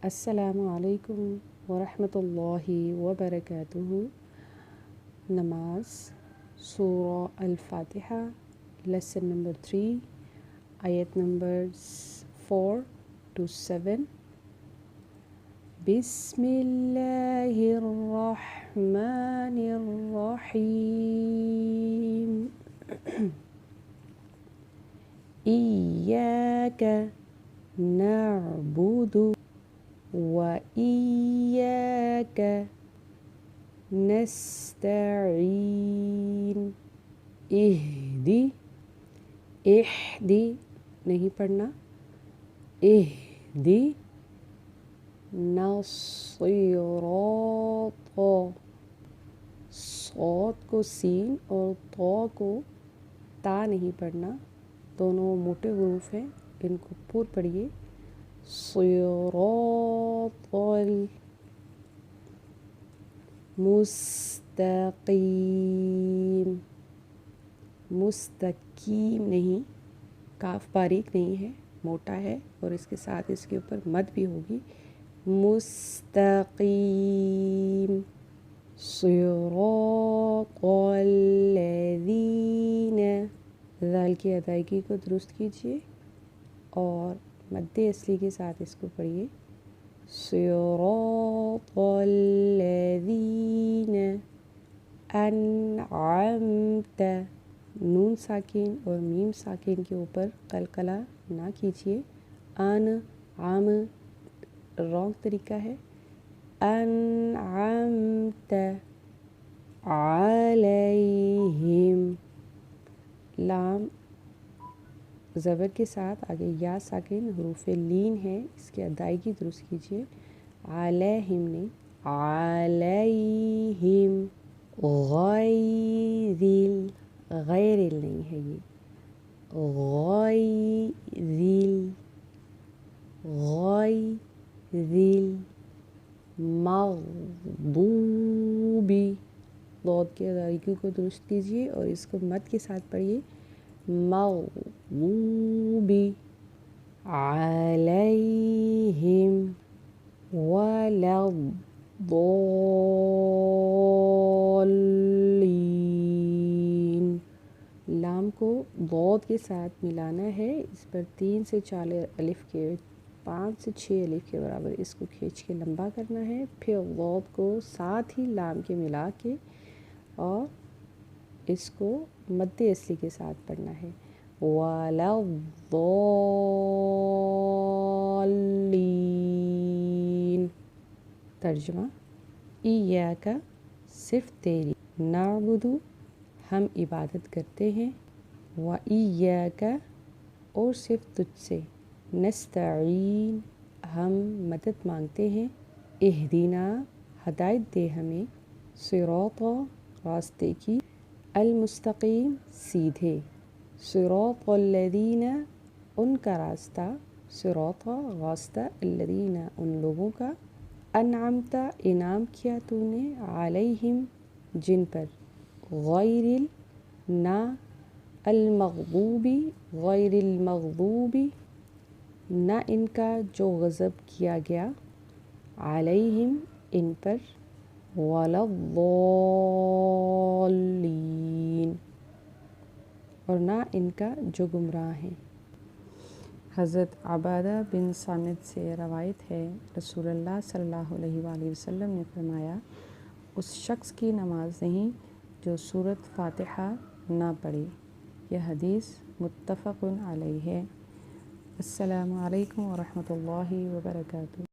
السلام علیکم ورحمۃ اللہ وبرکاتہ۔ نماز سورہ الفاتحہ، لیسن نمبر 3، آیت نمبر 4 to 7۔ بسم اللہ الرحمن الرحیم۔ ایاک نعبد وَإِيَّاكَ نستعین۔ اہدی نہیں پڑھنا، اہدی نصراط، صاد کو سین اور طا کو تا نہیں پڑھنا، دونوں موٹے حروف ہیں، ان کو پور پڑھیے۔ صراط المستقیم، مستقیم نہیں، کاف باریک نہیں ہے، موٹا ہے، اور اس کے ساتھ اس کے اوپر مد بھی ہوگی۔ مستقیم، صراط الذین، ذال کی ادائیگی کو درست کیجیے اور مد اصلی کے ساتھ اس کو پڑھیے۔ صراط الذین انعمت، نون ساکن اور میم ساکن کے اوپر قلقلہ نہ کیجیے۔ عام رانگ طریقہ ہے۔ انعمت علیہم، لام زبر کے ساتھ آگے یا ساکن حروف لین ہے، اس کی ادائیگی درست کیجیے۔ علیہم نہیں، علیہم، غیر نہیں ہے یہ، غیر مغضوب، ضاد کی ادائیگی کو درست کیجیے اور اس کو مد کے ساتھ پڑھیے۔ مغضوب علیہم ولا الضالین، لام کو ضاد کے ساتھ ملانا ہے، اس پر 3 سے 4 الف کے 5 سے 6 الف کے برابر اس کو کھینچ کے لمبا کرنا ہے، پھر ضاد کو ساتھ ہی لام کے ملا کے اور اس کو مد اصلی کے ساتھ پڑھنا ہے۔ وَلَا الضَّالِّينَ۔ ترجمہ: ایاک، صرف تیری، نعبد، ہم عبادت کرتے ہیں، وَإِيَّاكَ، اور صرف تجھ سے، نستعین، ہم مدد مانگتے ہیں، اہدنا، ہدایت دے ہمیں، صراط، راستے کی، المستقیم، سیدھے، صراط الذین، ان کا راستہ، صراط، راستہ، الذین، ان لوگوں کا، انعمت، انعام کیا تو نے، علیہم، جن پر، غیر، نہ، المغضوب، غیر المغضوب، نہ ان کا جو غضب کیا گیا، علیہم، ان پر، ولا الضالین، اور نہ ان کا جو گمراہ ہیں۔ حضرت عبادہ بن صامت سے روایت ہے، رسول اللہ صلی اللہ علیہ وآلہ وسلم نے فرمایا، اس شخص کی نماز نہیں جو سورۃ فاتحہ نہ پڑھے۔ یہ حدیث متفق علیہ ہے۔ السلام علیکم ورحمۃ اللہ وبرکاتہ۔